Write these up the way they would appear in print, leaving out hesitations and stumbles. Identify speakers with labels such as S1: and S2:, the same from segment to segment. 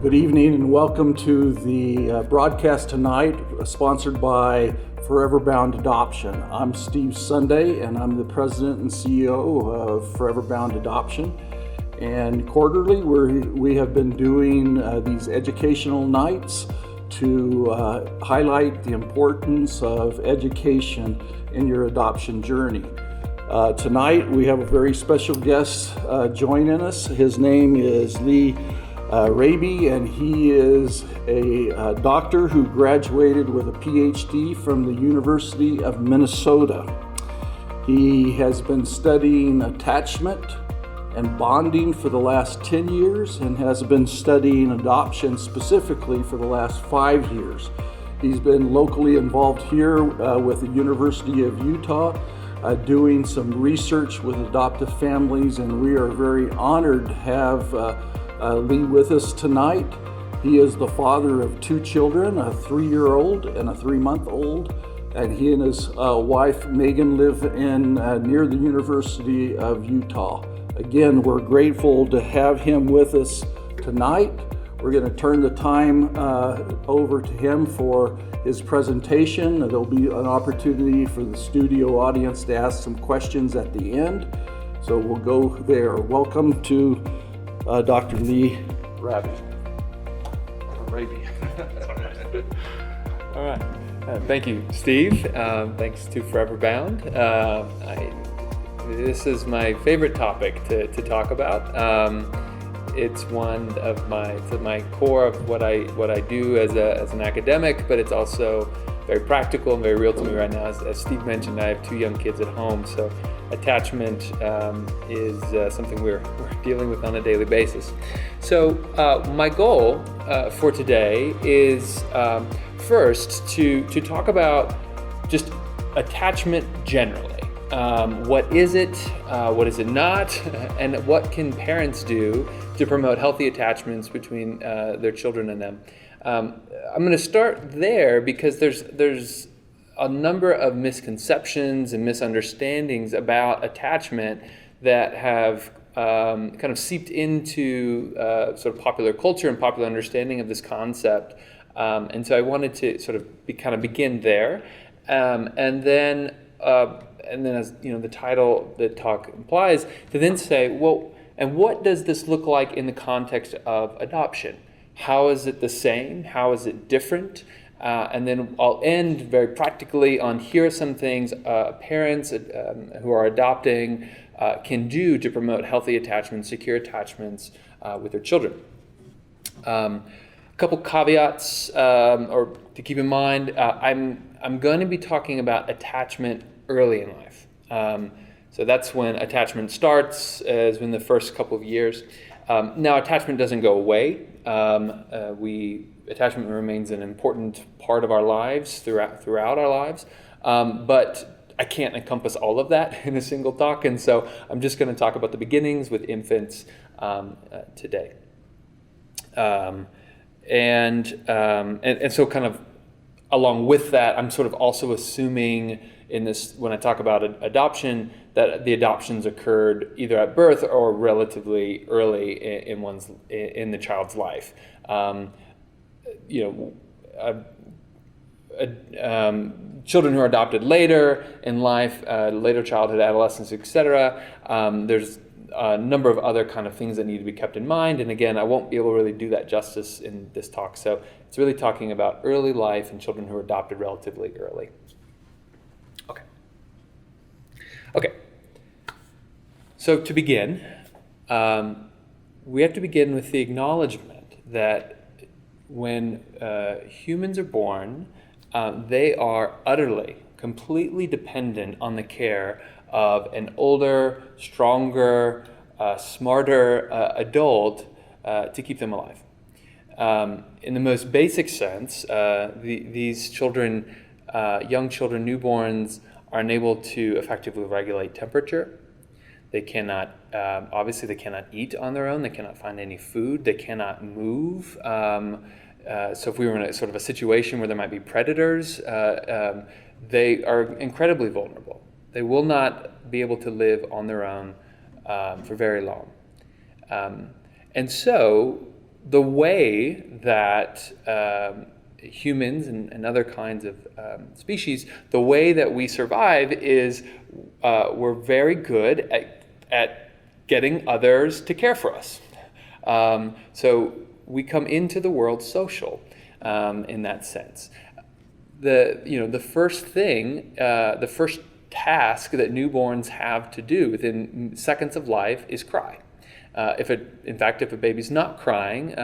S1: Good evening and welcome to the broadcast tonight, sponsored by Forever Bound Adoption. I'm Steve Sunday and I'm the president and CEO of Forever Bound Adoption. And quarterly we have been doing these educational nights to highlight the importance of education in your adoption journey. Tonight we have a very special guest joining us. His name is Raby, and he is a doctor who graduated with a PhD from the University of Minnesota. He has been studying attachment and bonding for the last 10 years and has been studying adoption specifically for the last 5 years. He's been locally involved here with the University of Utah, doing some research with adoptive families, and we are very honored to have Lee with us tonight. He is the father of 2 children, a 3-year-old and a 3-month-old, and he and his wife Megan live in near the University of Utah. Again, we're grateful to have him with us tonight. We're going to turn the time over to him for his presentation. There'll be an opportunity for the studio audience to ask some questions at the end, so we'll go there. Welcome to Dr. Lee Raby.
S2: Raby. All right. Thank you, Steve. Thanks to Forever Bound. This is my favorite topic to talk about. It's one of my core of what I do as an academic, but it's also very practical and very real to me right now. As Steve mentioned, I have 2 young kids at home, so attachment is something we're dealing with on a daily basis. So my goal for today is first to talk about just attachment generally. What is it? What is it not? And what can parents do to promote healthy attachments between their children and them? I'm going to start there because there's a number of misconceptions and misunderstandings about attachment that have kind of seeped into sort of popular culture and popular understanding of this concept. And so I wanted to sort of begin there, and then as you know, the title the talk implies, to then say, well, and what does this look like in the context of adoption? How is it the same? How is it different? And then I'll end very practically on here are some things parents who are adopting can do to promote healthy attachments, secure attachments with their children. A couple caveats or to keep in mind. I'm going to be talking about attachment early in life. So that's when attachment starts, is in the first couple of years. Now, attachment doesn't go away. Attachment remains an important part of our lives throughout our lives, but I can't encompass all of that in a single talk, and so I'm just going to talk about the beginnings with infants today. And so kind of along with that, I'm sort of also assuming in this, when I talk about adoption, that the adoptions occurred either at birth or relatively early in the child's life. Children who are adopted later in life, later childhood, adolescence, etc. There's a number of other kind of things that need to be kept in mind, and again, I won't be able to really do that justice in this talk. So it's really talking about early life and children who are adopted relatively early. Okay. So to begin, we have to begin with the acknowledgement that when humans are born, they are utterly, completely dependent on the care of an older, stronger, smarter adult to keep them alive. In the most basic sense, these children, young children, newborns, are unable to effectively regulate temperature. They cannot, obviously they cannot eat on their own. They cannot find any food. They cannot move. So if we were in a sort of a situation where there might be predators, they are incredibly vulnerable. They will not be able to live on their own for very long. And so the way that humans and other kinds of species, the way that we survive is we're very good at getting others to care for us. So we come into the world social in that sense. The first thing, the first task that newborns have to do within seconds of life is cry. If a baby's not crying,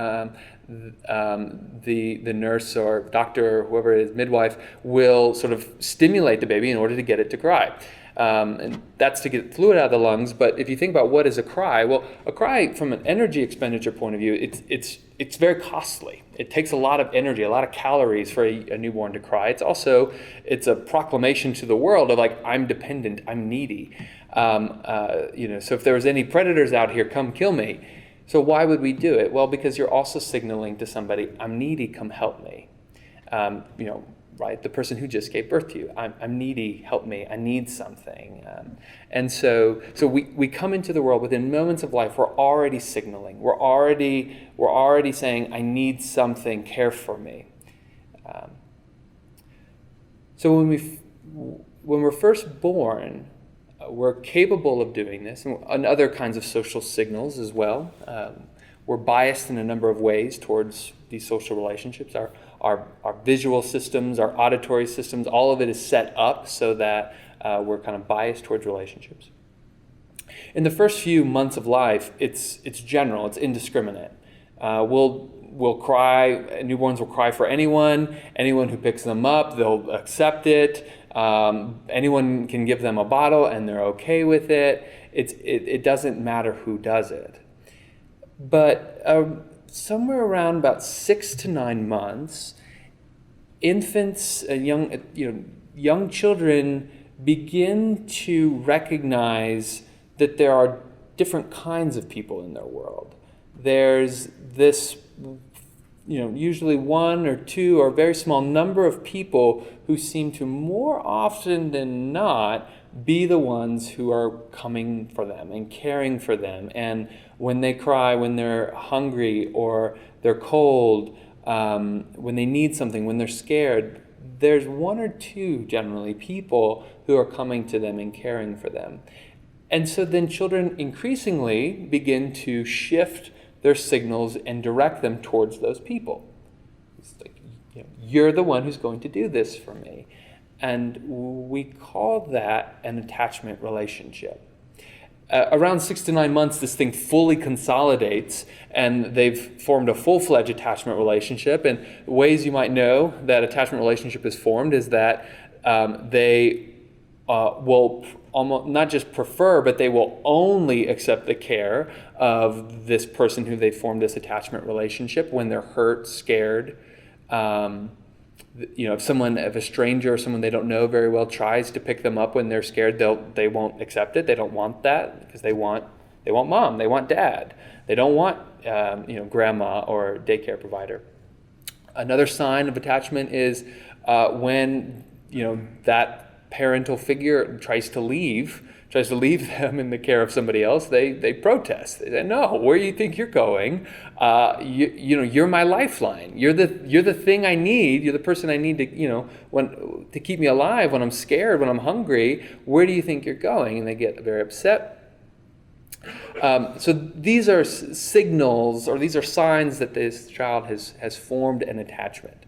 S2: the nurse or doctor or whoever it is, midwife, will sort of stimulate the baby in order to get it to cry. And that's to get fluid out of the lungs. But if you think about what is a cry, well, a cry from an energy expenditure point of view, it's very costly. It takes a lot of energy, a lot of calories for a newborn to cry. It's a proclamation to the world of like, I'm dependent, I'm needy. So if there was any predators out here, come kill me. So why would we do it? Well, because you're also signaling to somebody, I'm needy, come help me. Right? The person who just gave birth to you, I'm needy, help me, I need something. And so we come into the world within moments of life, we're already signaling, we're already saying, I need something, care for me. So when we're first born, we're capable of doing this, and other kinds of social signals as well. We're biased in a number of ways towards these social relationships. Our visual systems, our auditory systems, all of it is set up so that we're kind of biased towards relationships. In the first few months of life, it's general, it's indiscriminate. We'll cry, newborns will cry for anyone who picks them up, they'll accept it. Anyone can give them a bottle and they're okay with it. It doesn't matter who does it. But somewhere around about 6 to 9 months, infants and young children begin to recognize that there are different kinds of people in their world. There's this, usually one or two or a very small number of people who seem to more often than not be the ones who are coming for them and caring for them. And when they cry, when they're hungry or they're cold, when they need something, when they're scared, there's one or two generally people who are coming to them and caring for them. And so then children increasingly begin to shift their signals and direct them towards those people. It's like, you're the one who's going to do this for me. And we call that an attachment relationship. Around 6 to 9 months, this thing fully consolidates and they've formed a full-fledged attachment relationship. And ways you might know that attachment relationship is formed is that they will almost not just prefer, but they will only accept the care of this person who they formed this attachment relationship when they're hurt, scared. If a stranger or someone they don't know very well tries to pick them up when they're scared, they won't accept it. They don't want that because they want mom, they want dad. They don't want grandma or daycare provider. Another sign of attachment is when that parental figure tries to leave them in the care of somebody else, they protest. They say, no, where do you think you're going? You're my lifeline. You're the thing I need. You're the person I need to keep me alive when I'm scared, when I'm hungry. Where do you think you're going? And they get very upset. So these are signals, or these are signs that this child has formed an attachment.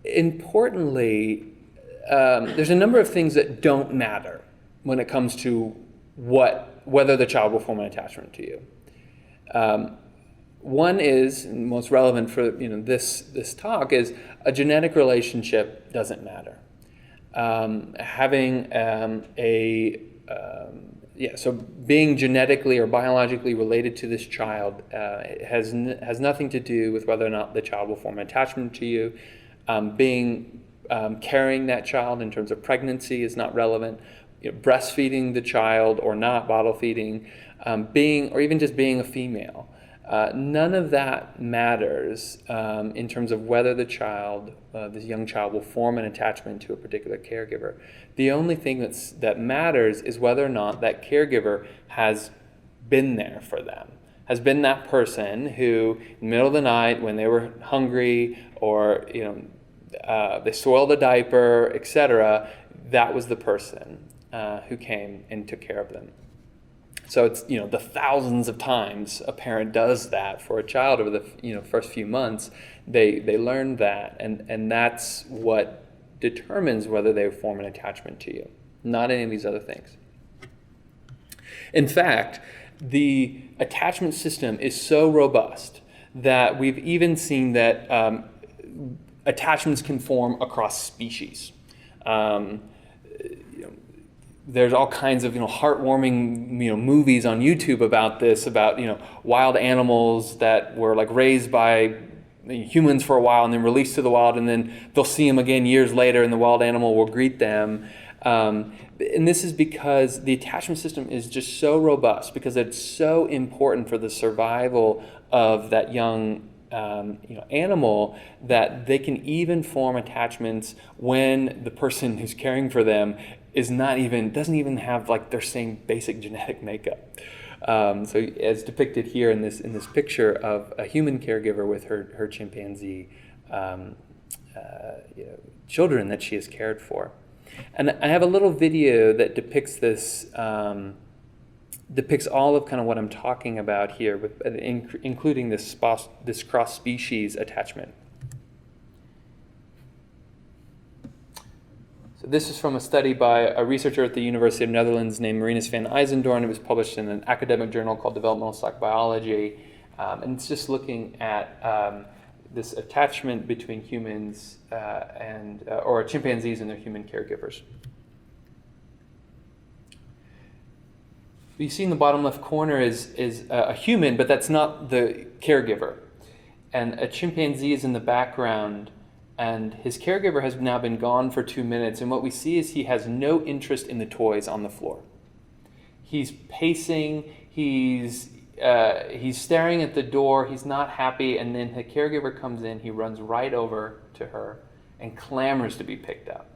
S2: Importantly, there's a number of things that don't matter when it comes to whether the child will form an attachment to you. One is, and most relevant for this talk, is a genetic relationship doesn't matter. So being genetically or biologically related to this child has nothing to do with whether or not the child will form an attachment to you. Carrying that child in terms of pregnancy is not relevant. Breastfeeding the child or not, bottle feeding, or even just being a female. None of that matters in terms of whether the child, this young child, will form an attachment to a particular caregiver. The only thing that matters is whether or not that caregiver has been there for them, has been that person who, in the middle of the night, when they were hungry or they soiled a diaper, etc., that was the person who came and took care of them. So it's the thousands of times a parent does that for a child over the first few months. They learn that, and that's what determines whether they form an attachment to you, not any of these other things. In fact, the attachment system is so robust that we've even seen that attachments can form across species. There's all kinds of heartwarming movies on YouTube about this, about wild animals that were like raised by humans for a while and then released to the wild, and then they'll see them again years later and the wild animal will greet them. And this is because the attachment system is just so robust, because it's so important for the survival of that young animal, that they can even form attachments when the person who's caring for them doesn't even have like their same basic genetic makeup. So as depicted here in this picture of a human caregiver with her chimpanzee children that she has cared for. And I have a little video that depicts this, depicts all of kind of what I'm talking about here, including this cross-species attachment. So this is from a study by a researcher at the University of Netherlands named Marinus van IJzendoorn. It was published in an academic journal called Developmental Psychobiology. And it's just looking at this attachment between humans or chimpanzees and their human caregivers. You see in the bottom left corner is a human, but that's not the caregiver. And a chimpanzee is in the background, and his caregiver has now been gone for 2 minutes, and what we see is he has no interest in the toys on the floor. He's pacing, he's staring at the door, he's not happy, and then the caregiver comes in, he runs right over to her and clamors to be picked up.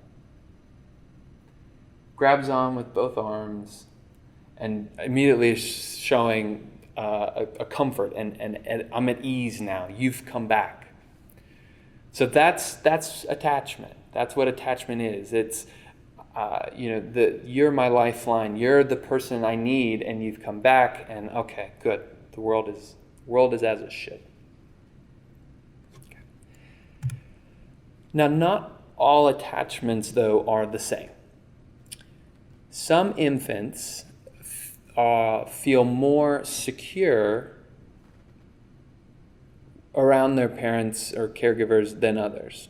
S2: Grabs on with both arms, and immediately is showing a comfort, and I'm at ease now, you've come back. So that's attachment. That's what attachment is. It's you're my lifeline. You're the person I need, and you've come back. And okay, good. The world is as it should. Okay. Now, not all attachments, though, are the same. Some infants feel more secure around their parents or caregivers than others.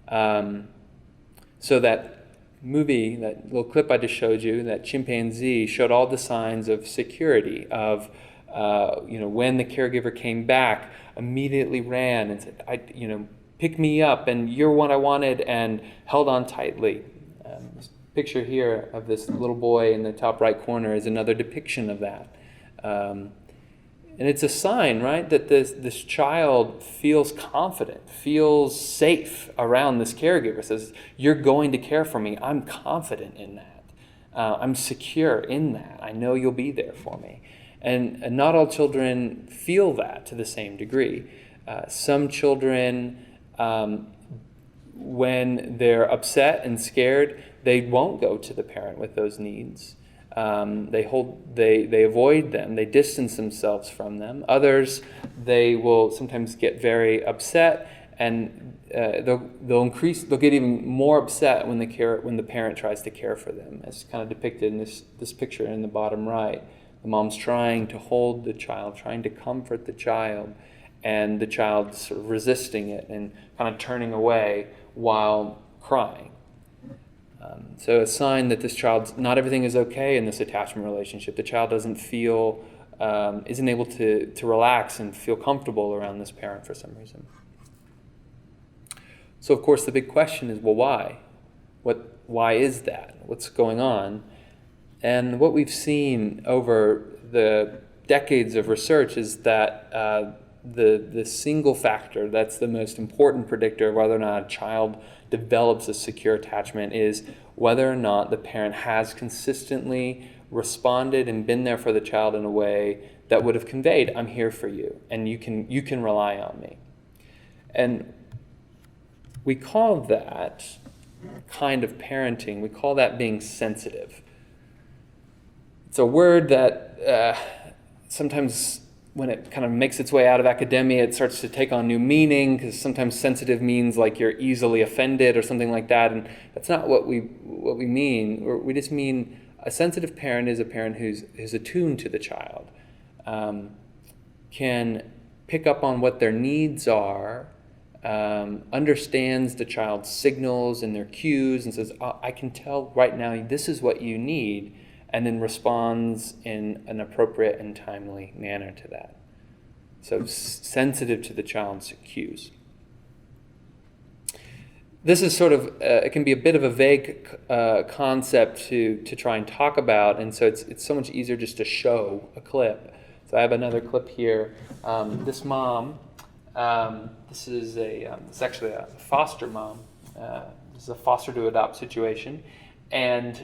S2: So that movie, that little clip I just showed you, that chimpanzee showed all the signs of security, of when the caregiver came back, immediately ran and said, pick me up, and you're what I wanted, and held on tightly. This picture here of this little boy in the top right corner is another depiction of that. And it's a sign, right, that this child feels confident, feels safe around this caregiver. Says, you're going to care for me. I'm confident in that. I'm secure in that. I know you'll be there for me. And not all children feel that to the same degree. Some children, when they're upset and scared, they won't go to the parent with those needs. They avoid them, they distance themselves from them. Others, they will sometimes get very upset, and they'll get even more upset when the parent tries to care for them. It's kind of depicted in this picture in the bottom right. The mom's trying to hold the child, trying to comfort the child, and the child's sort of resisting it and kind of turning away while crying. So a sign that this child's, not everything is okay in this attachment relationship. The child doesn't feel, isn't able to relax and feel comfortable around this parent for some reason. So of course the big question is, well, why? Why is that? What's going on? And what we've seen over the decades of research is that the single factor that's the most important predictor of whether or not a child develops a secure attachment is whether or not the parent has consistently responded and been there for the child in a way that would have conveyed, I'm here for you, and you can rely on me. And we call that kind of parenting, we call that being sensitive. It's a word that sometimes when it kind of makes its way out of academia, it starts to take on new meaning, because sometimes sensitive means like you're easily offended or something like that, and that's not what we mean. Or we just mean a sensitive parent is a parent who's attuned to the child, can pick up on what their needs are, understands the child's signals and their cues, and says, I can tell right now this is what you need, and then responds in an appropriate and timely manner to that. So sensitive to the child's cues. This is sort of, it can be a bit of a vague concept to try and talk about, and so it's so much easier just to show a clip. So I have another clip here. This mom, this is it's actually a foster mom. This is a foster to adopt situation, and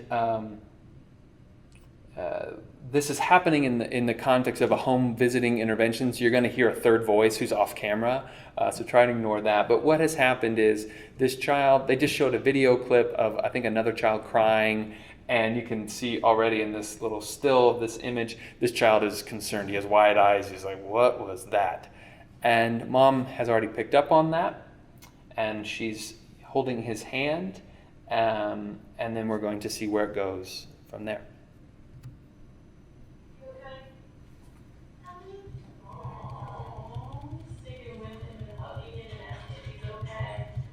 S2: this is happening in the context of a home visiting intervention, so you're going to hear a third voice who's off camera, so try to ignore that. But what has happened is this child, they just showed a video clip of, I think, another child crying, and you can see already in this little still of this image, this child is concerned. He has wide eyes. He's like, what was that? And mom has already picked up on that, and she's holding his hand, and then we're going to see where it goes from there.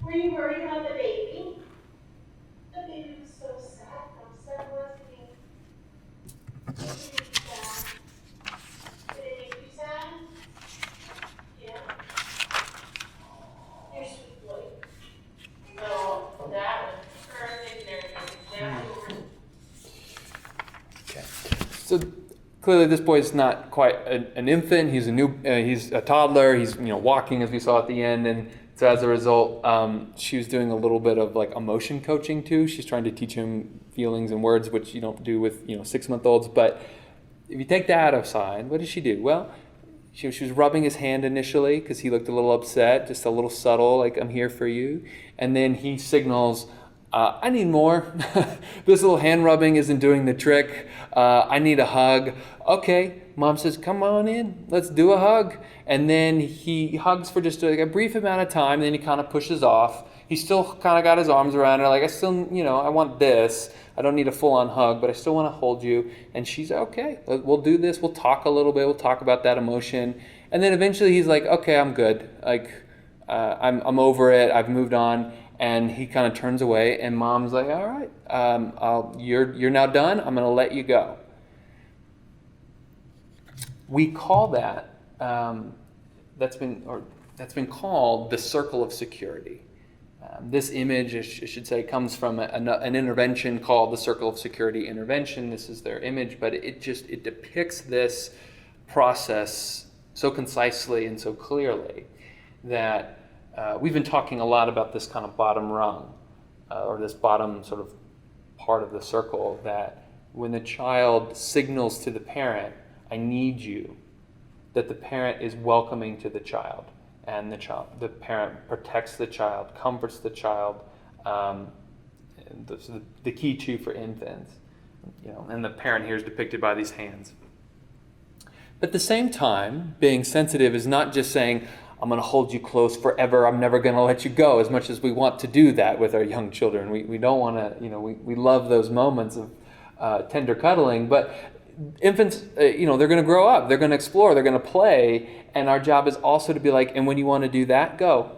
S3: Were you worried about the baby? The baby was so sad. How sad was he? Did it make you sad? Did it make you sad? Yeah? You're a sweet boy. No, that was perfect and everything.
S2: Okay. So clearly this boy is not quite an infant. He's he's a toddler. He's walking, as we saw at the end, and so as a result, she was doing a little bit of like emotion coaching too. She's trying to teach him feelings and words, which you don't do with 6-month-olds. But if you take that aside, what did she do? Well, she was rubbing his hand initially because he looked a little upset, just a little subtle, like I'm here for you. And then he signals, I need more. This little hand rubbing isn't doing the trick. I need a hug. Okay, mom says, come on in, let's do a hug. And then he hugs for just a brief amount of time, and then he kind of pushes off. He still kind of got his arms around her, like, I still, I want this. I don't need a full-on hug, but I still want to hold you. And she's, okay, we'll do this. We'll talk a little bit. We'll talk about that emotion. And then eventually he's like, okay, I'm good. Like, I'm over it. I've moved on. And he kind of turns away, and mom's like, all right, you're now done. I'm going to let you go. We call that, that's been called the circle of security. This image, I should say, comes from an intervention called the Circle of Security intervention. This is their image, but it depicts this process so concisely and so clearly that we've been talking a lot about this kind of bottom rung, or this bottom sort of part of the circle, that when the child signals to the parent, I need you, that the parent is welcoming to the child, and the parent protects the child, comforts the child. The key too for infants, and the parent here is depicted by these hands. But at the same time, being sensitive is not just saying, I'm going to hold you close forever, I'm never going to let you go, as much as we want to do that with our young children. We don't want to, we love those moments of tender cuddling, but infants, they're going to grow up, they're going to explore, they're going to play, and our job is also to be like, and when you want to do that, go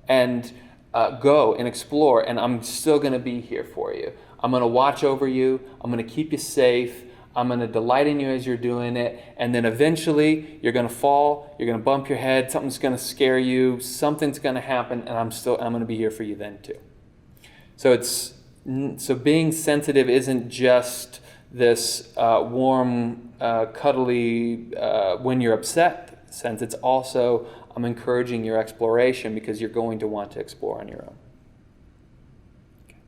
S2: and explore, and I'm still going to be here for you. I'm going to watch over you, I'm going to keep you safe, I'm going to delight in you as you're doing it, and then eventually you're going to fall, you're going to bump your head, something's going to scare you, something's going to happen, and I'm going to be here for you then too. So being sensitive isn't just this warm, cuddly, when you're upset sense. It's also, I'm encouraging your exploration because you're going to want to explore on your own. Okay.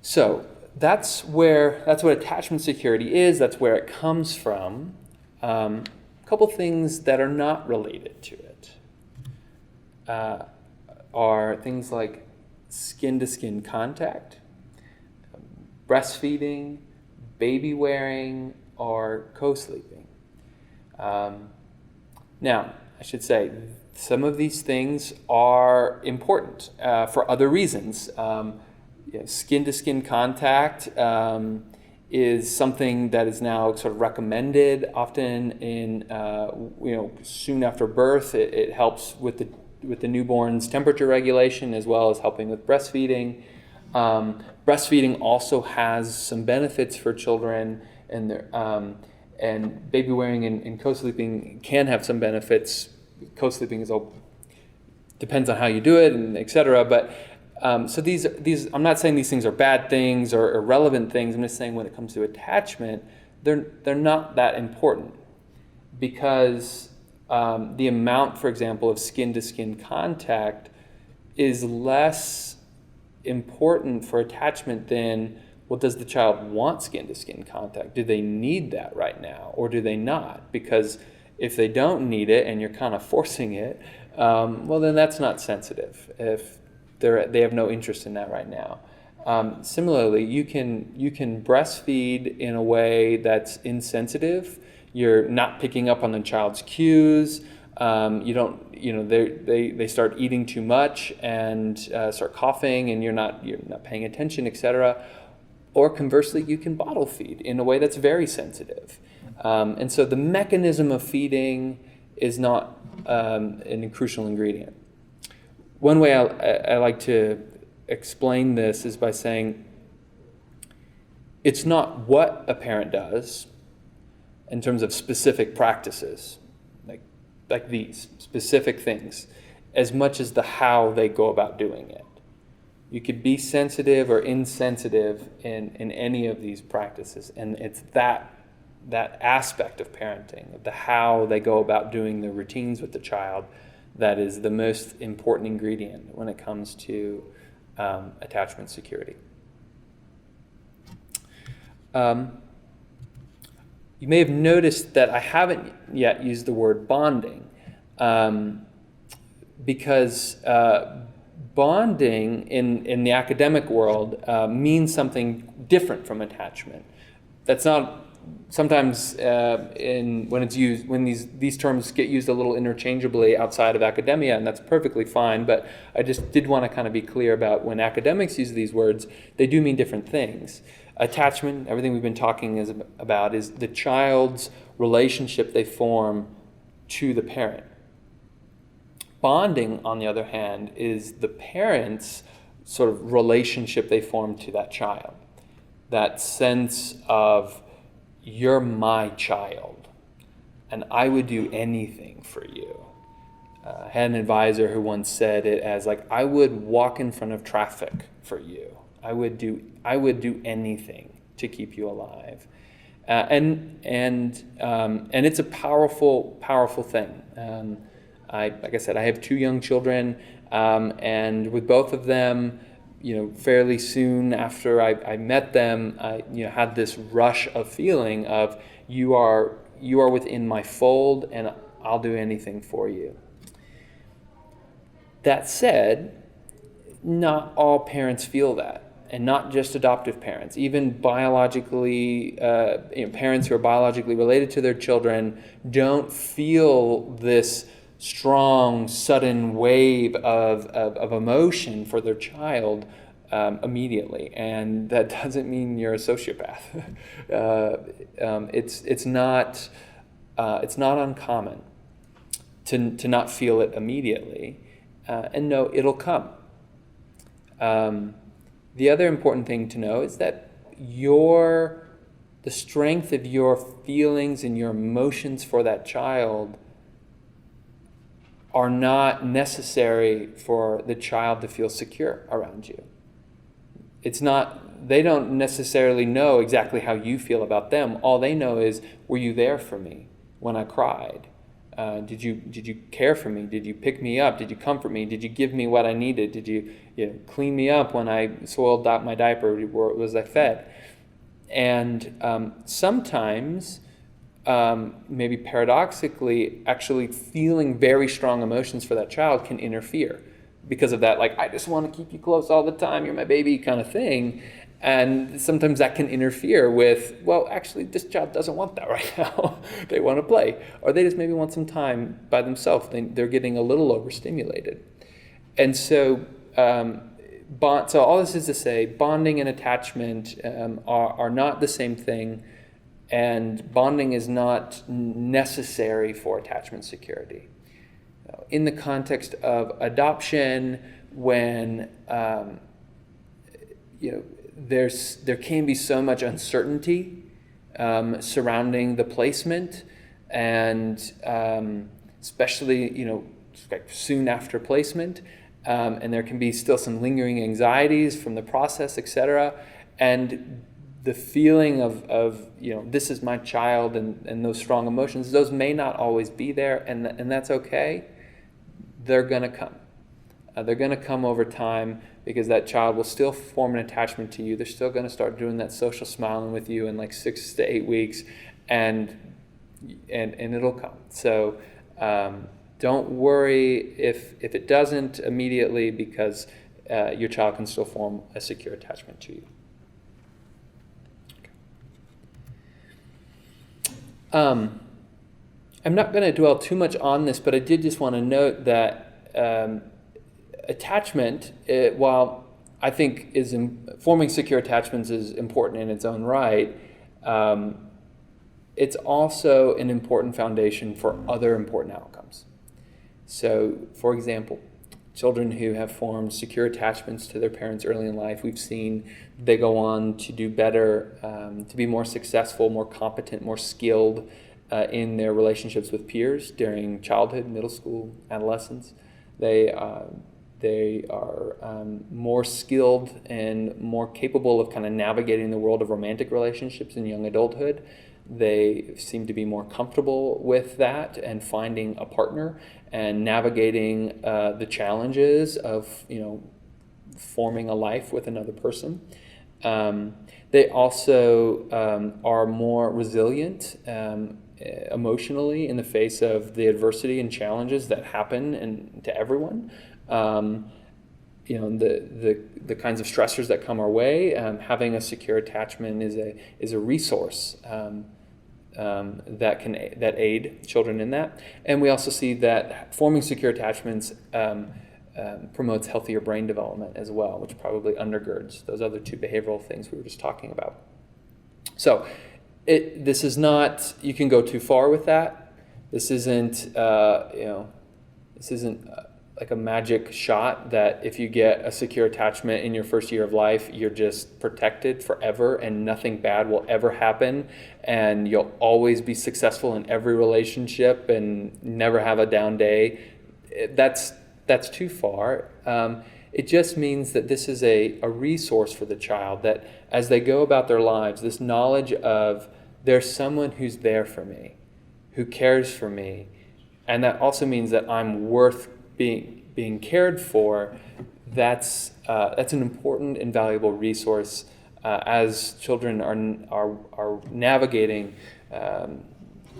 S2: So that's what attachment security is. That's where it comes from. A couple things that are not related to it are things like skin-to-skin contact, breastfeeding, baby wearing, or co-sleeping. Now, I should say, some of these things are important for other reasons. Skin-to-skin contact is something that is now sort of recommended often in, soon after birth. It helps with the newborn's temperature regulation as well as helping with breastfeeding. Breastfeeding also has some benefits for children, and baby wearing and co-sleeping can have some benefits. Co-sleeping depends on how you do it, and etc. But so these I'm not saying these things are bad things or irrelevant things. I'm just saying when it comes to attachment, they're not that important, because the amount, for example, of skin-to-skin contact is less important for attachment than, well, does the child want skin-to-skin contact? Do they need that right now, or do they not? Because if they don't need it and you're kind of forcing it, well, then that's not sensitive. If they have no interest in that right now. Similarly, you can breastfeed in a way that's insensitive. You're not picking up on the child's cues. They start eating too much and start coughing, and you're not paying attention, etc. Or conversely, you can bottle feed in a way that's very sensitive. And so the mechanism of feeding is not a crucial ingredient. One way I like to explain this is by saying it's not what a parent does in terms of specific practices, like these specific things, as much as the how they go about doing it. You could be sensitive or insensitive in any of these practices, and it's that aspect of parenting, of the how they go about doing the routines with the child, that is the most important ingredient when it comes to attachment security. You may have noticed that I haven't yet used the word bonding, because bonding in the academic world means something different from attachment. That's not sometimes when these terms get used a little interchangeably outside of academia, and that's perfectly fine. But I just did want to kind of be clear about when academics use these words, they do mean different things. Attachment, everything we've been talking about, is the child's relationship they form to the parent. Bonding, on the other hand, is the parent's sort of relationship they form to that child. That sense of, you're my child, and I would do anything for you. I had an advisor who once said it as like, I would walk in front of traffic for you. I would do anything to keep you alive, and it's a powerful thing. Like I said, I have 2 young children, and with both of them, fairly soon after I met them, I had this rush of feeling of, you are within my fold, and I'll do anything for you. That said, not all parents feel that. And not just adoptive parents, even biologically, parents who are biologically related to their children don't feel this strong, sudden wave of emotion for their child immediately. And that doesn't mean you're a sociopath. It's not uncommon to not feel it immediately, and no, it'll come. The other important thing to know is that the strength of your feelings and your emotions for that child are not necessary for the child to feel secure around you. They don't necessarily know exactly how you feel about them. All they know is, were you there for me when I cried? Did you care for me? Did you pick me up? Did you comfort me? Did you give me what I needed? Did you clean me up when I soiled my diaper? Was I fed? And sometimes maybe paradoxically, actually feeling very strong emotions for that child can interfere because of that, like, I just want to keep you close all the time, you're my baby kind of thing. And sometimes that can interfere with, well, actually, this child doesn't want that right now. They want to play. Or they just maybe want some time by themselves. They're getting a little overstimulated. And so, so all this is to say, bonding and attachment are not the same thing. And bonding is not necessary for attachment security. In the context of adoption, when there can be so much uncertainty surrounding the placement, and especially like soon after placement, and there can be still some lingering anxieties from the process, etc. And the feeling of this is my child, and those strong emotions, those may not always be there, and that's okay. They're going to come. They're going to come over time, because that child will still form an attachment to you. They're still going to start doing that social smiling with you in like 6 to 8 weeks, and it'll come. So don't worry if it doesn't immediately, because your child can still form a secure attachment to you. I'm not going to dwell too much on this, but I did just want to note that attachment, while I think forming secure attachments is important in its own right, it's also an important foundation for other important outcomes. So, for example, children who have formed secure attachments to their parents early in life, we've seen they go on to do better, to be more successful, more competent, more skilled in their relationships with peers during childhood, middle school, adolescence. They are more skilled and more capable of kind of navigating the world of romantic relationships in young adulthood. They seem to be more comfortable with that and finding a partner and navigating the challenges of forming a life with another person. They also are more resilient emotionally in the face of the adversity and challenges that happen to everyone. The kinds of stressors that come our way. Having a secure attachment is a resource that aid children in that. And we also see that forming secure attachments promotes healthier brain development as well, which probably undergirds those other two behavioral things we were just talking about. So this is not, you can go too far with that. This isn't like a magic shot that if you get a secure attachment in your first year of life, you're just protected forever and nothing bad will ever happen, and you'll always be successful in every relationship and never have a down day. That's too far. It just means that this is a resource for the child, that as they go about their lives, this knowledge of there's someone who's there for me, who cares for me, and that also means that I'm worth being cared for. That's an important and valuable resource as children are navigating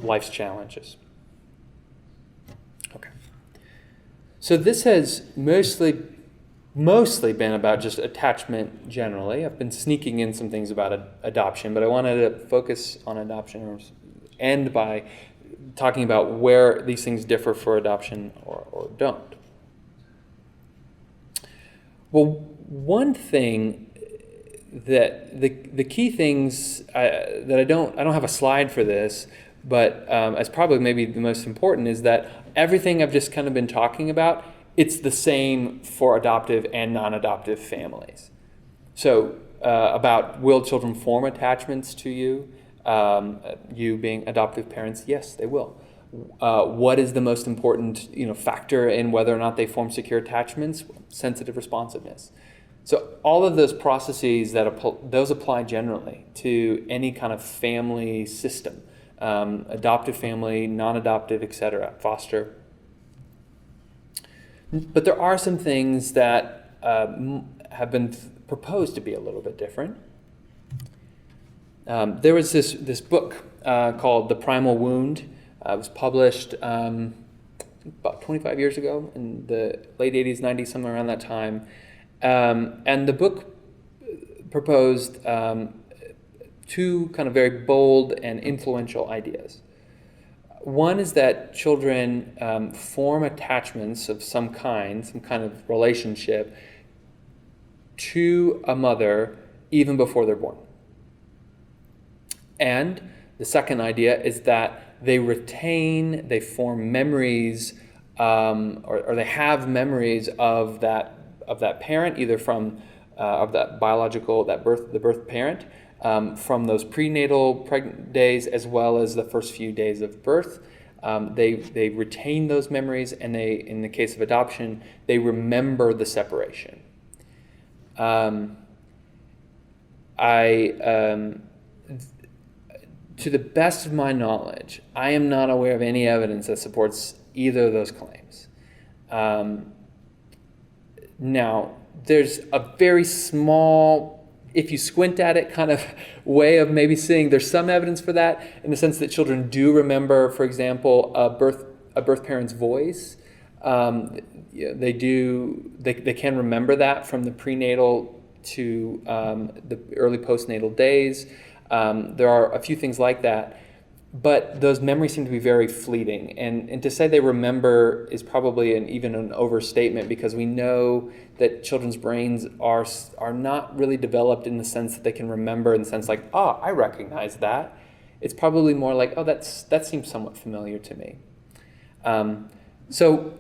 S2: life's challenges. Okay. So this has mostly been about just attachment generally. I've been sneaking in some things about adoption, but I wanted to focus on adoption or end by talking about where these things differ for adoption or don't. Well, one thing that the key things that I don't have a slide for this, but as probably maybe the most important, is that everything I've just kind of been talking about, it's the same for adoptive and non-adoptive families. So about will children form attachments to you? You being adoptive parents, yes, they will. What is the most important factor in whether or not they form secure attachments? Sensitive responsiveness. So all of those processes those apply generally to any kind of family system, adoptive family, non-adoptive, etc., foster. But there are some things that have been proposed to be a little bit different. There was this book called The Primal Wound. It was published about 25 years ago, in the late 80s, 90s, somewhere around that time. And the book proposed two kind of very bold and influential ideas. One is that children form attachments of some kind of relationship to a mother even before they're born. And the second idea is that they form memories, or they have memories of that parent, either from of that biological, the birth parent, from those prenatal pregnant days, as well as the first few days of birth. They retain those memories, and in the case of adoption, they remember the separation. To the best of my knowledge, I am not aware of any evidence that supports either of those claims. Now, there's a very small, if you squint at it, kind of way of maybe seeing there's some evidence for that, in the sense that children do remember, for example, a birth parent's voice. They can remember that from the prenatal to the early postnatal days. There are a few things like that, but those memories seem to be very fleeting. And to say they remember is probably even an overstatement, because we know that children's brains are not really developed in the sense that they can remember in the sense like, oh, I recognize that. It's probably more like, oh, that seems somewhat familiar to me. So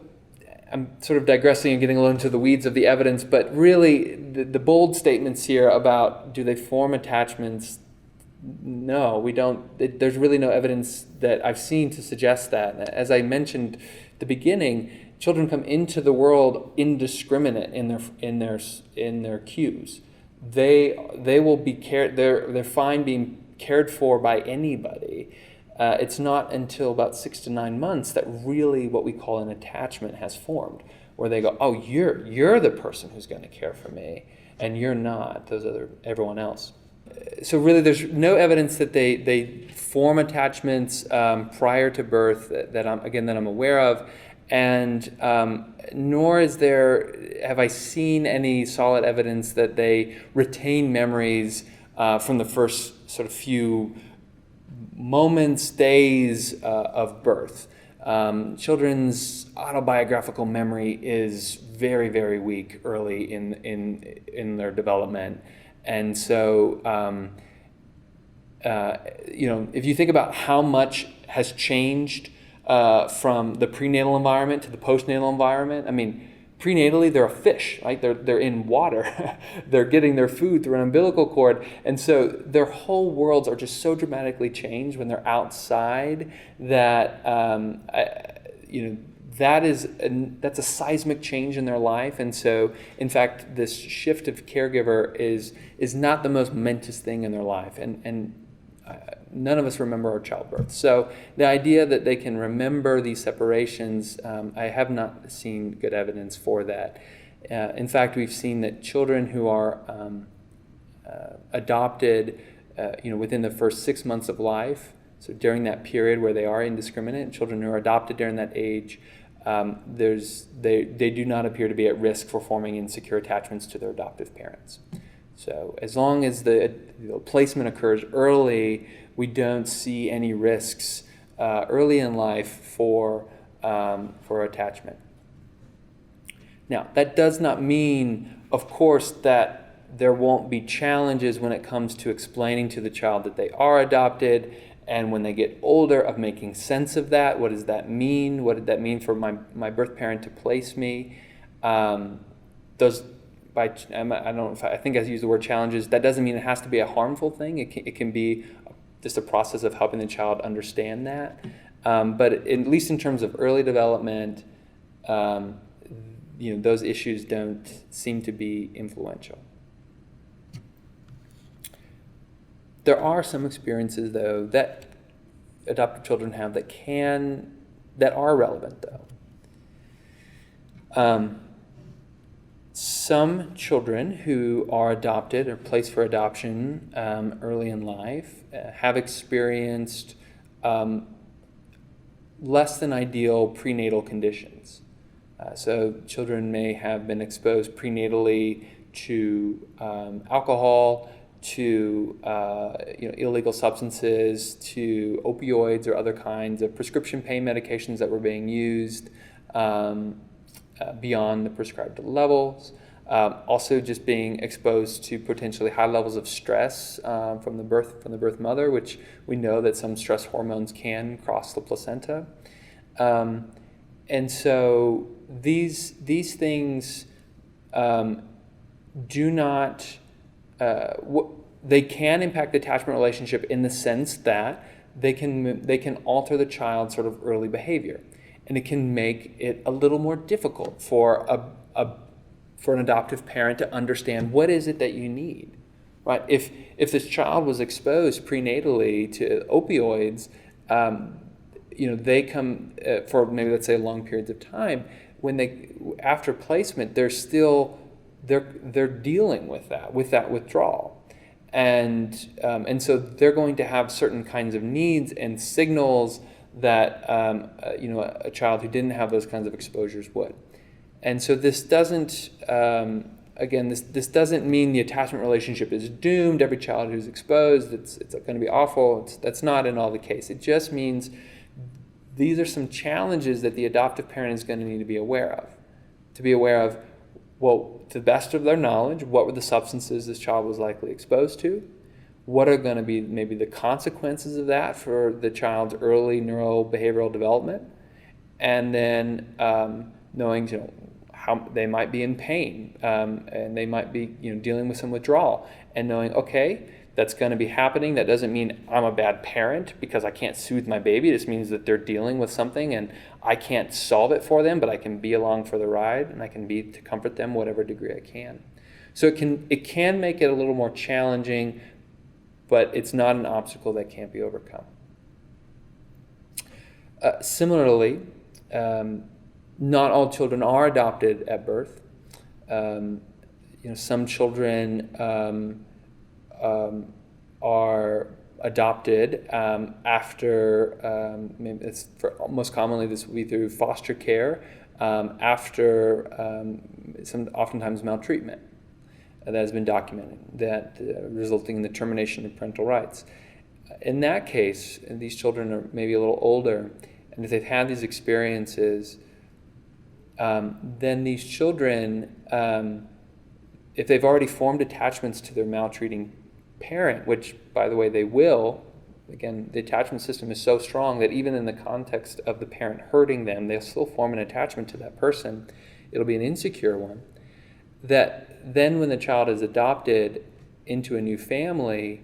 S2: I'm sort of digressing and getting a little into the weeds of the evidence, but really the bold statements here about do they form attachments? No, we don't. There's really no evidence that I've seen to suggest that. As I mentioned at the beginning, children come into the world indiscriminate in their cues. They will be cared. They're fine being cared for by anybody. It's not until about 6 to 9 months that really what we call an attachment has formed, where they go, oh, you're the person who's going to care for me, and you're not everyone else. So really, there's no evidence that they form attachments prior to birth that I'm aware of, and nor have I seen any solid evidence that they retain memories from the first sort of few moments, days of birth. Children's autobiographical memory is very, very weak early in their development. And so, if you think about how much has changed from the prenatal environment to the postnatal environment, I mean, prenatally they're a fish, right? They're in water. They're getting their food through an umbilical cord, and so their whole worlds are just so dramatically changed when they're outside that that's a seismic change in their life. And so, in fact, this shift of caregiver is not the most momentous thing in their life, and none of us remember our childbirth. So the idea that they can remember these separations, I have not seen good evidence for that. In fact, we've seen that children who are adopted within the first 6 months of life, so during that period where they are indiscriminate, children who are adopted during that age, they do not appear to be at risk for forming insecure attachments to their adoptive parents. So as long as the placement occurs early, we don't see any risks early in life for attachment. Now, that does not mean, of course, that there won't be challenges when it comes to explaining to the child that they are adopted, and when they get older, of making sense of that. What does that mean? What did that mean for my birth parent to place me? I think I used the word challenges. That doesn't mean it has to be a harmful thing. It can be just a process of helping the child understand that. But at least in terms of early development, those issues don't seem to be influential. There are some experiences, though, that adopted children have that are relevant, though. some children who are adopted or placed for adoption early in life have experienced less than ideal prenatal conditions. So children may have been exposed prenatally to alcohol, to illegal substances, to opioids or other kinds of prescription pain medications that were being used beyond the prescribed levels. Also just being exposed to potentially high levels of stress from the birth mother, which we know that some stress hormones can cross the placenta. And so these things do not, they can impact the attachment relationship in the sense that they can alter the child's sort of early behavior. And it can make it a little more difficult for an adoptive parent to understand what is it that you need, right? If this child was exposed prenatally to opioids, they come for maybe, let's say, long periods of time. After placement, they're dealing with that withdrawal, and so they're going to have certain kinds of needs and signals that a child who didn't have those kinds of exposures would. And so this doesn't this doesn't mean the attachment relationship is doomed. Every child who's exposed, it's going to be awful. That's not in all the case. It just means these are some challenges that the adoptive parent is going to need to be aware of. To be aware of, well, to the best of their knowledge, what were the substances this child was likely exposed to? What are going to be maybe the consequences of that for the child's early neurobehavioral development? And then knowing how they might be in pain and they might be dealing with some withdrawal, and knowing, okay, that's going to be happening. That doesn't mean I'm a bad parent because I can't soothe my baby. This means that they're dealing with something and I can't solve it for them, but I can be along for the ride and I can be to comfort them whatever degree I can. So it can make it a little more challenging, but it's not an obstacle that can't be overcome. Similarly, not all children are adopted at birth. Some children are adopted after, most commonly this will be through foster care, after oftentimes maltreatment that has been documented, that resulting in the termination of parental rights. In that case, these children are maybe a little older, and if they've had these experiences, then these children, if they've already formed attachments to their maltreating parent, which, by the way, they will, again, the attachment system is so strong that even in the context of the parent hurting them, they'll still form an attachment to that person. It'll be an insecure one. That then when the child is adopted into a new family,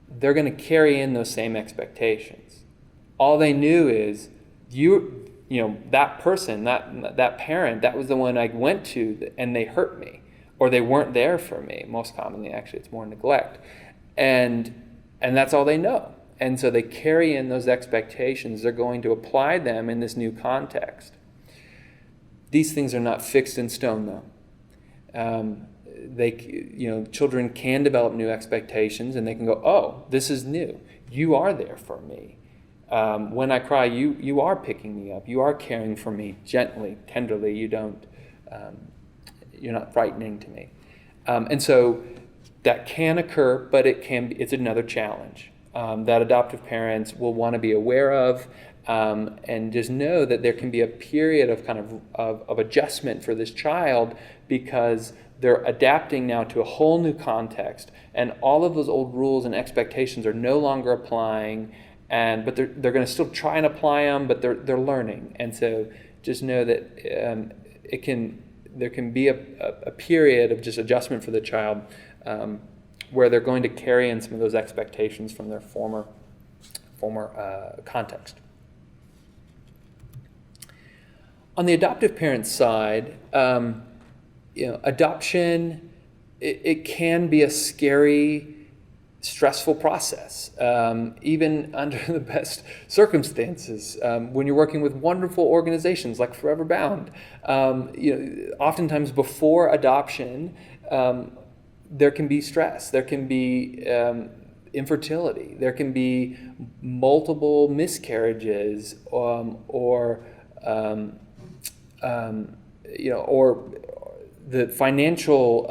S2: they're going to carry in those same expectations. All they knew is, that person, that parent, that was the one I went to and they hurt me, or they weren't there for me. Most commonly, actually, it's more neglect. And that's all they know. And so they carry in those expectations. They're going to apply them in this new context. These things are not fixed in stone, though. Children can develop new expectations, and they can go, oh, this is new. You are there for me. When I cry, you are picking me up. You are caring for me gently, tenderly. You're not frightening to me. And so that can occur, but it's another challenge that adoptive parents will want to be aware of, and just know that there can be a period of adjustment for this child, because they're adapting now to a whole new context, and all of those old rules and expectations are no longer applying. But they're going to still try and apply them, but they're learning. And so just know that there can be a period of just adjustment for the child, where they're going to carry in some of those expectations from their former context. On the adoptive parent side, adoption, it can be a scary stressful process, even under the best circumstances. When you're working with wonderful organizations like Forever Bound, oftentimes before adoption, there can be stress, there can be infertility, there can be multiple miscarriages, or the financial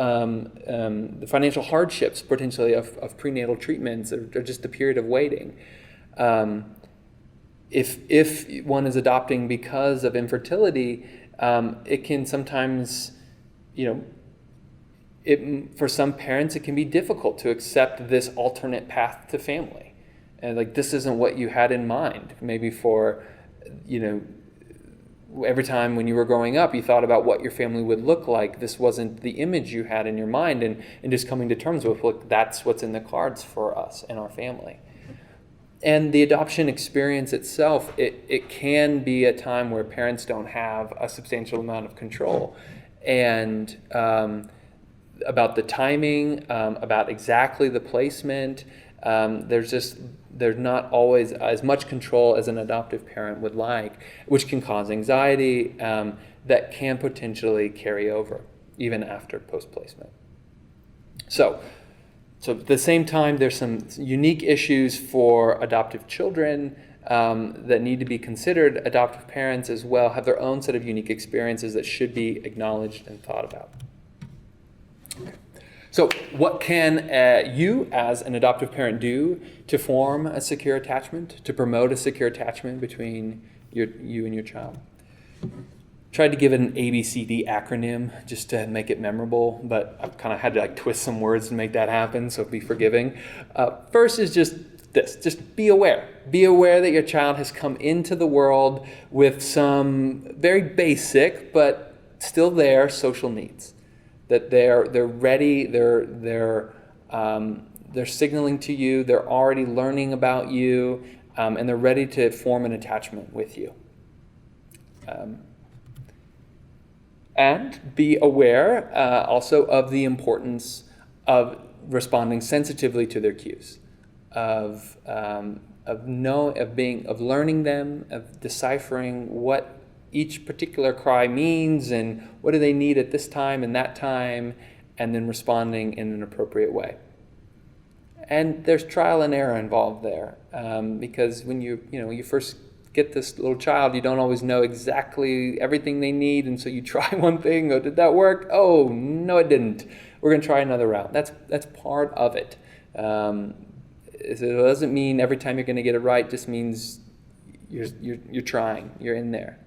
S2: hardships potentially of prenatal treatments, or just the period of waiting. If one is adopting because of infertility, it can sometimes, for some parents, it can be difficult to accept this alternate path to family, and like this isn't what you had in mind. Maybe for, every time when you were growing up, you thought about what your family would look like. This wasn't the image you had in your mind, and just coming to terms with, look, that's what's in the cards for us and our family. And the adoption experience itself, it can be a time where parents don't have a substantial amount of control, and about the timing, about exactly the placement. There's not always as much control as an adoptive parent would like, which can cause anxiety that can potentially carry over even after post-placement. So at the same time, there's some unique issues for adoptive children that need to be considered. Adoptive parents as well have their own set of unique experiences that should be acknowledged and thought about. So what can you as an adoptive parent do to form a secure attachment, to promote a secure attachment between you and your child? Tried to give it an ABCD acronym just to make it memorable, but I've kind of had to twist some words to make that happen, so be forgiving. First is just this, just be aware. Be aware that your child has come into the world with some very basic, but still there, social needs. That they're ready, they're signaling to you, they're already learning about you, and they're ready to form an attachment with you. And be aware also of the importance of responding sensitively to their cues, of learning them, of deciphering what each particular cry means and what do they need at this time and that time, and then responding in an appropriate way. And there's trial and error involved there, because when you first get this little child, you don't always know exactly everything they need, and so you try one thing. Oh, did that work? Oh, no, it didn't. We're going to try another route. That's part of it. It doesn't mean every time you're going to get it right. Just means you're trying. You're in there.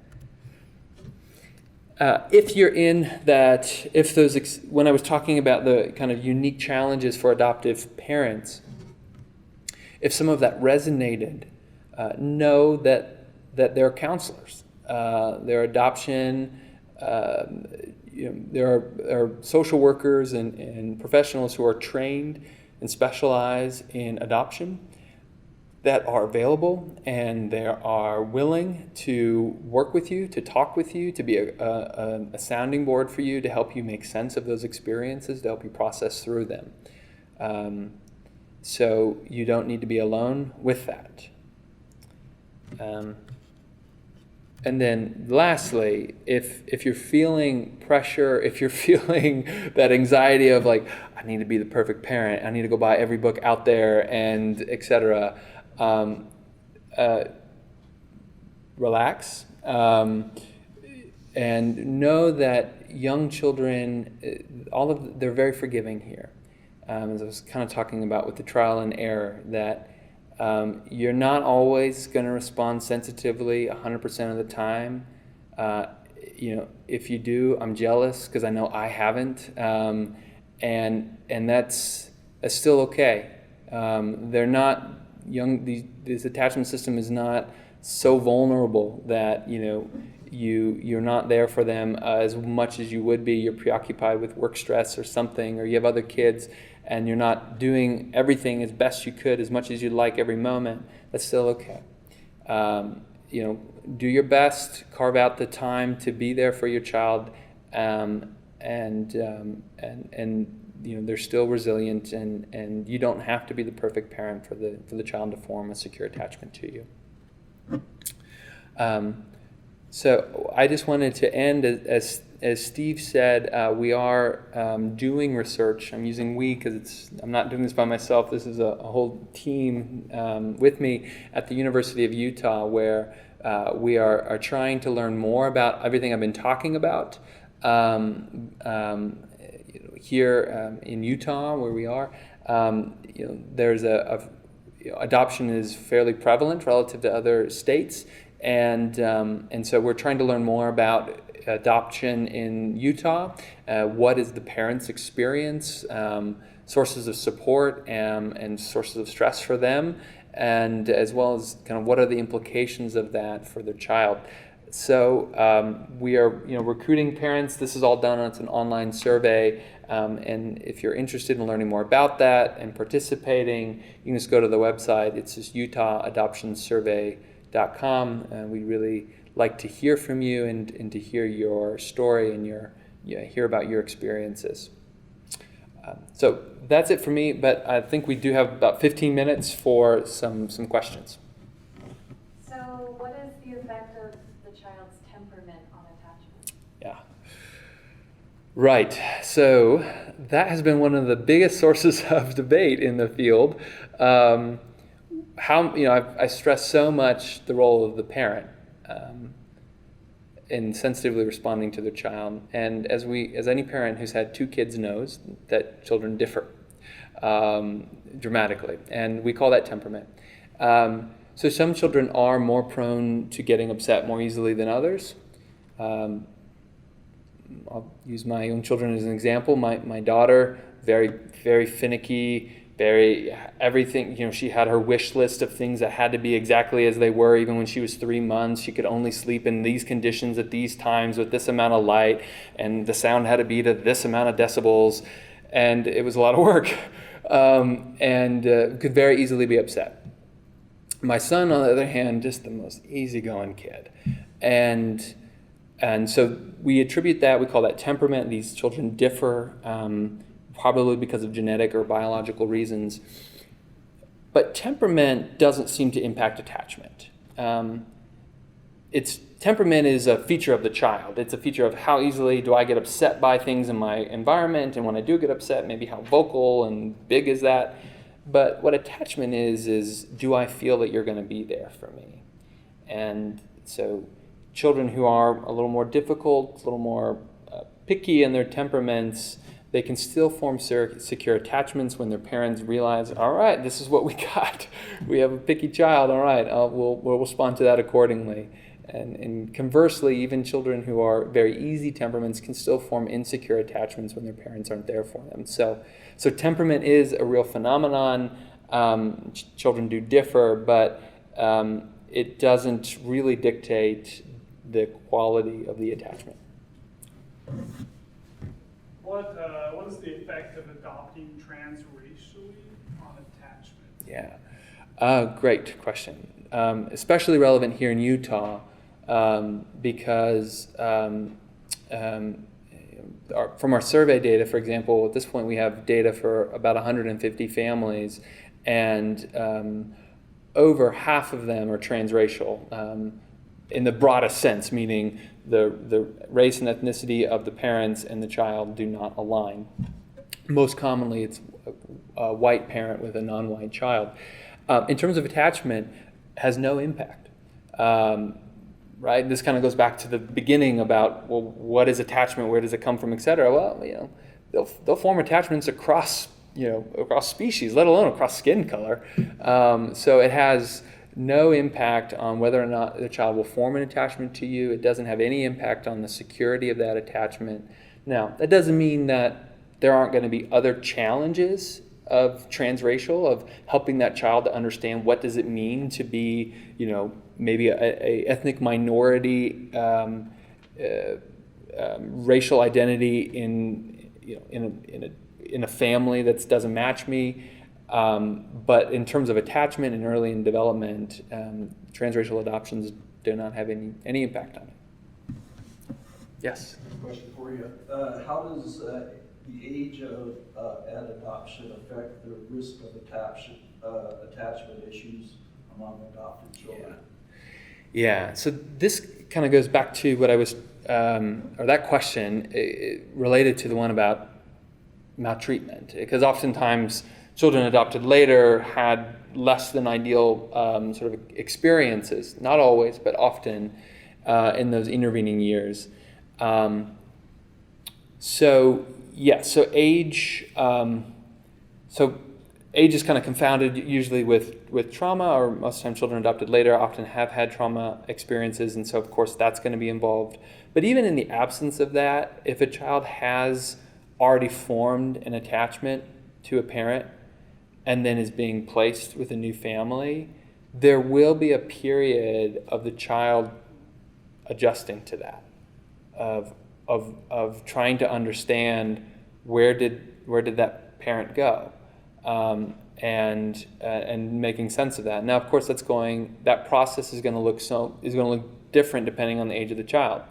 S2: If you're in that, when I was talking about the kind of unique challenges for adoptive parents, if some of that resonated, know that there are counselors, there are adoption, there are social workers and professionals who are trained and specialize in adoption that are available, and they are willing to work with you, to talk with you, to be a sounding board for you, to help you make sense of those experiences, to help you process through them. So you don't need to be alone with that. And then lastly, if you're feeling pressure, if you're feeling that anxiety of I need to be the perfect parent, I need to go buy every book out there, and etc., relax, and know that young children, they're very forgiving here. As I was kind of talking about with the trial and error, that you're not always going to respond sensitively 100% of the time. If you do, I'm jealous because I know I haven't, and that's still okay. They're not young. This attachment system is not so vulnerable that you're not there for them as much as you would be. You're preoccupied with work stress or something, or you have other kids, and you're not doing everything as best you could, as much as you'd like every moment. That's still okay. Do your best, carve out the time to be there for your child, and they're still resilient, and you don't have to be the perfect parent for the child to form a secure attachment to you. So I just wanted to end, as Steve said, we are doing research. I'm using we because I'm not doing this by myself. This is a whole team with me at the University of Utah, where we are trying to learn more about everything I've been talking about. Here in Utah, where we are, there's adoption is fairly prevalent relative to other states. And so we're trying to learn more about adoption in Utah. What is the parents' experience, sources of support, and sources of stress for them, and as well as kind of what are the implications of that for their child. So we are recruiting parents. This is all done. It's an online survey. And if you're interested in learning more about that and participating, you can just go to the website. It's just utahadoptionsurvey.com. And we really like to hear from you and to hear your story and hear about your experiences. So that's it for me, but I think we do have about 15 minutes for some questions.
S4: So what is the effect of the child's temperament on attachment?
S2: Yeah. Right. So that has been one of the biggest sources of debate in the field. I stress so much the role of the parent in sensitively responding to their child, and as any parent who's had two kids knows, that children differ dramatically, and we call that temperament. So some children are more prone to getting upset more easily than others. I'll use my own children as an example. My daughter, very, very finicky, everything, she had her wish list of things that had to be exactly as they were. Even when she was 3 months, she could only sleep in these conditions at these times with this amount of light, and the sound had to be to this amount of decibels, and it was a lot of work, and could very easily be upset. My son, on the other hand, just the most easygoing kid, and so we attribute that, we call that temperament. These children differ, probably because of genetic or biological reasons. But temperament doesn't seem to impact attachment. Temperament is a feature of the child. It's a feature of how easily do I get upset by things in my environment, and when I do get upset, maybe how vocal and big is that. But what attachment is do I feel that you're going to be there for me? And so children who are a little more difficult, a little more picky in their temperaments, they can still form secure attachments when their parents realize, all right, this is what we got. We have a picky child, all right, we'll respond to that accordingly. And conversely, even children who are very easy temperaments can still form insecure attachments when their parents aren't there for them. So temperament is a real phenomenon. Children do differ, but it doesn't really dictate the quality of the attachment.
S5: What is the effect of adopting transracially on attachment?
S2: Yeah, great question. Especially relevant here in Utah because from our survey data, for example, at this point we have data for about 150 families, and over half of them are transracial. In the broadest sense, meaning the race and ethnicity of the parents and the child do not align. Most commonly, it's a white parent with a non-white child. In terms of attachment, has no impact. Right? This kind of goes back to the beginning about, well, what is attachment? Where does it come from, et cetera? Well, they'll form attachments across species, let alone across skin color. So it has no impact on whether or not the child will form an attachment to you. It doesn't have any impact on the security of that attachment. Now, that doesn't mean that there aren't going to be other challenges of transracial, of helping that child to understand what does it mean to be, maybe a ethnic minority, racial identity in a family that doesn't match me. But in terms of attachment and early in development, transracial adoptions do not have any impact on it. Yes?
S1: Question for you. How does the age of at adoption affect the risk of attachment issues among adopted children?
S2: Yeah, so this kind of goes back to what I was, or that question related to the one about maltreatment, because oftentimes children adopted later had less than ideal sort of experiences, not always, but often in those intervening years. So age, age is kind of confounded usually with trauma, or most of the time children adopted later often have had trauma experiences, and so of course that's going to be involved. But even in the absence of that, if a child has already formed an attachment to a parent and then is being placed with a new family, there will be a period of the child adjusting to that, of trying to understand where did that parent go, and making sense of that. Now, of course, that process is going to look different depending on the age of the child.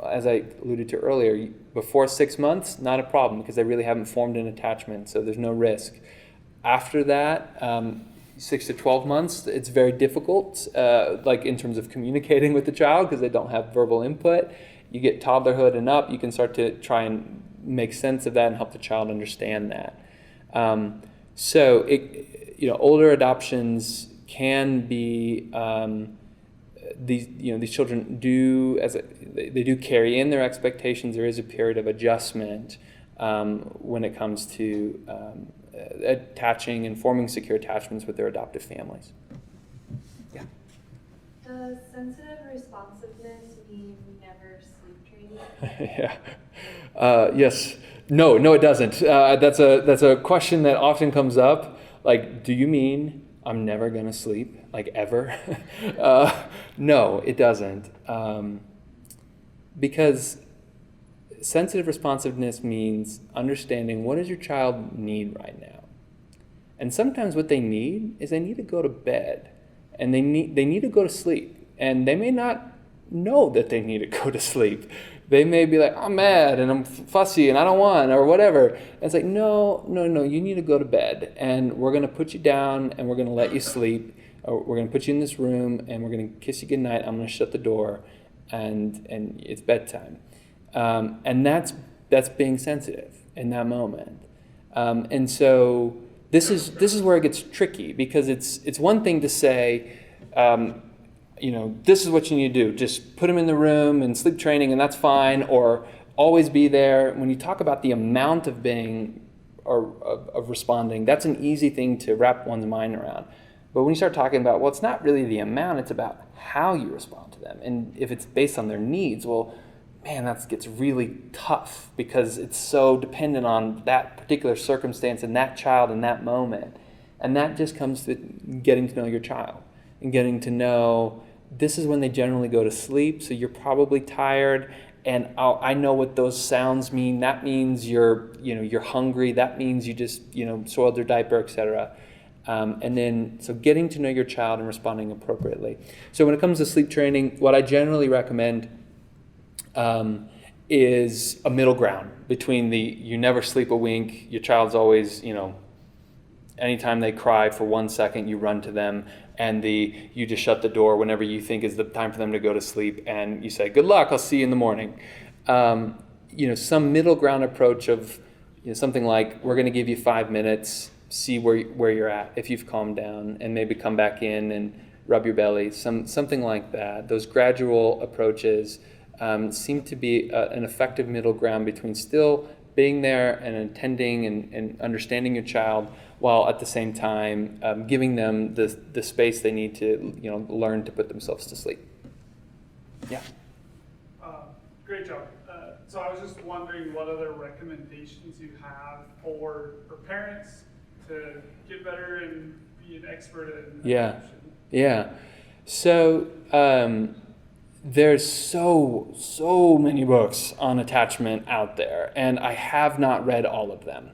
S2: As I alluded to earlier, before 6 months, not a problem because they really haven't formed an attachment, so there's no risk. After that, 6 to 12 months, it's very difficult, like in terms of communicating with the child because they don't have verbal input. You get toddlerhood and up, you can start to try and make sense of that and help the child understand that. Older adoptions can be these children they do carry in their expectations. There is a period of adjustment when it comes to attaching and forming secure attachments with their adoptive families. Yeah.
S4: Does sensitive responsiveness mean never sleep training?
S2: Yeah. Yes. No, it doesn't. That's a question that often comes up. Like, do you mean I'm never going to sleep, like ever? No, it doesn't. Because sensitive responsiveness means understanding what does your child need right now. And sometimes what they need is they need to go to bed, and they need to go to sleep. And they may not know that they need to go to sleep. They may be like, I'm mad and I'm fussy and I don't want, or whatever. And it's like, no, you need to go to bed, and we're going to put you down and we're going to let you sleep, or we're going to put you in this room and we're going to kiss you goodnight. I'm going to shut the door, and it's bedtime. And that's being sensitive in that moment. And so this is where it gets tricky, because it's one thing to say, this is what you need to do. Just put them in the room and sleep training, and that's fine, or always be there. When you talk about the amount of being or of responding, that's an easy thing to wrap one's mind around. But when you start talking about, well, it's not really the amount, it's about how you respond to them. And if it's based on their needs, well, man, that gets really tough, because it's so dependent on that particular circumstance and that child in that moment. And that just comes to getting to know your child and getting to know, this is when they generally go to sleep, so you're probably tired, and I know what those sounds mean. That means you're hungry. That means you just soiled your diaper, etc. And then so getting to know your child and responding appropriately. So when it comes to sleep training, what I generally recommend is a middle ground between you never sleep a wink. Your child's always anytime they cry for 1 second, you run to them, and you just shut the door whenever you think is the time for them to go to sleep, and you say, good luck, I'll see you in the morning. Some middle ground approach of something like, we're going to give you 5 minutes, see where you're at, if you've calmed down, and maybe come back in and rub your belly, something like that. Those gradual approaches seem to be an effective middle ground between still being there and attending and understanding your child, while at the same time giving them the space they need to learn to put themselves to sleep. Yeah.
S5: Great job. So I was just wondering what other recommendations you have for parents to get better and be an expert in adoption.
S2: Yeah. So there's so many books on attachment out there, and I have not read all of them.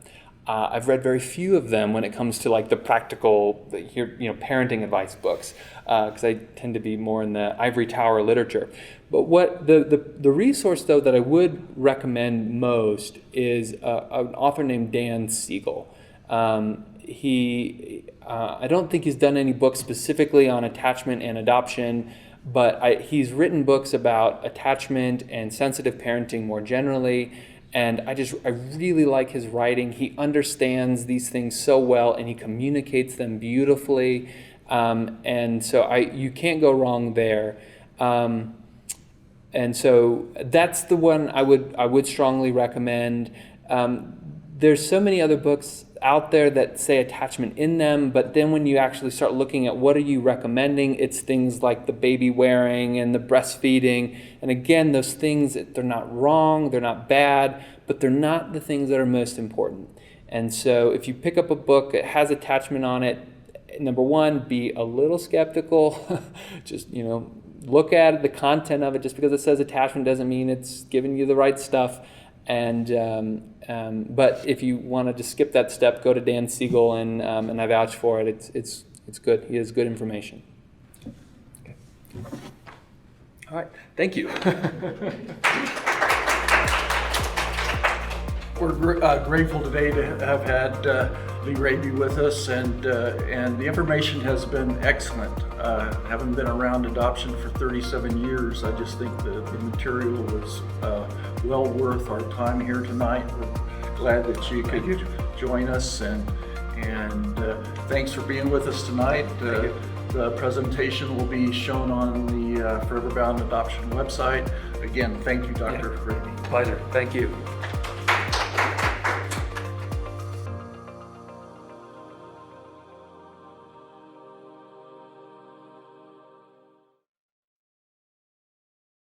S2: I've read very few of them when it comes to like the practical, parenting advice books, because I tend to be more in the ivory tower literature. But what the resource though that I would recommend most is an author named Dan Siegel. I don't think he's done any books specifically on attachment and adoption, but he's written books about attachment and sensitive parenting more generally. And I really like his writing. He understands these things so well, and he communicates them beautifully. And so you can't go wrong there. And so that's the one I would strongly recommend. There's so many other books out there that say attachment in them, but then when you actually start looking at what are you recommending, it's things like the baby wearing and the breastfeeding. And again, those things, they're not wrong, they're not bad, but they're not the things that are most important. And so if you pick up a book that has attachment on it, number one, be a little skeptical. Just, look at the content of it. Just because it says attachment doesn't mean it's giving you the right stuff. But if you want to just skip that step, go to Dan Siegel, and I vouch for it. It's good. He has good information. Okay. All right. Thank you.
S1: We're grateful today to have had Raby with us, and the information has been excellent. Having been around adoption for 37 years, I just think the material was well worth our time here tonight. We're glad that you could join us, and thanks for being with us tonight. The presentation will be shown on the Forever Bound Adoption website. Again, thank you, Dr. Raby.
S2: Pleasure. Thank you.